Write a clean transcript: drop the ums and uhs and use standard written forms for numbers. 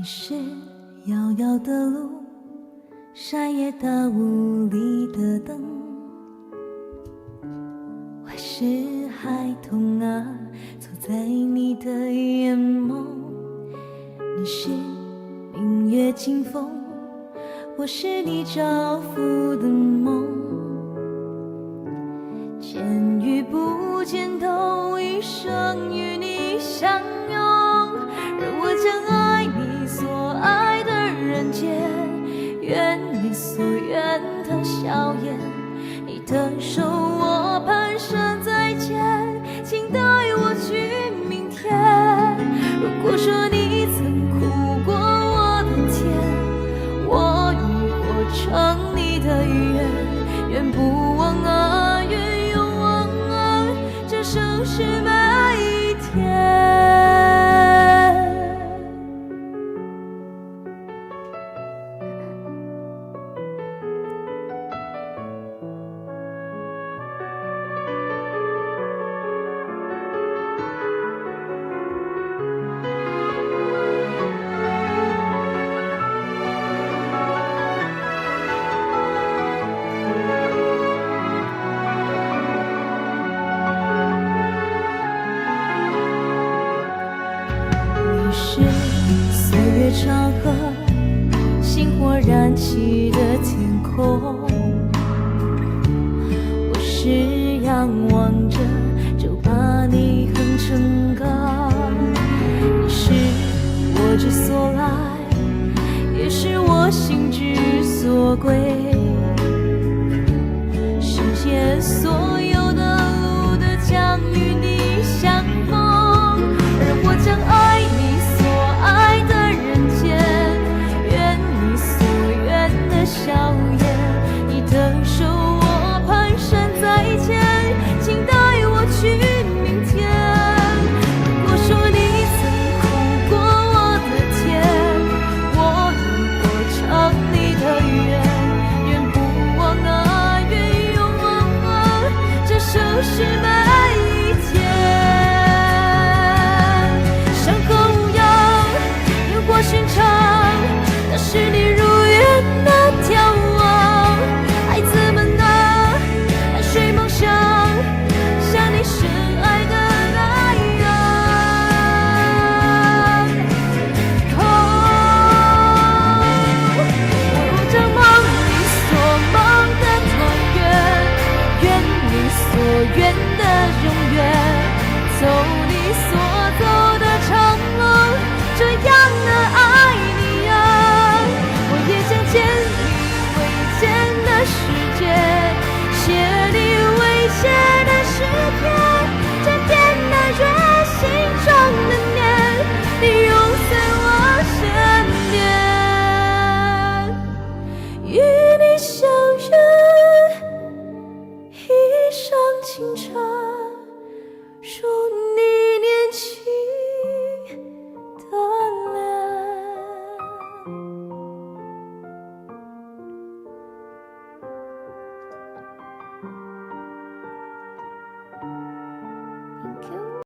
是遥遥的路，山野大雾里的灯，我是孩童啊，走在你的眼眸。你是明月清风，我是你照拂的梦。见与不见都一生与你相拥，让我将爱你所爱的人间，愿你所愿的笑颜。你的手我蹒跚再见，请带我去明天。如果说你曾哭过我的甜，我已活成你的愿，愿不忘啊，愿永忘啊，这生是每一天。是岁月长河，星火燃起的天空。我是仰望着就把你哼成歌，你是我之所来，也是我心之所归。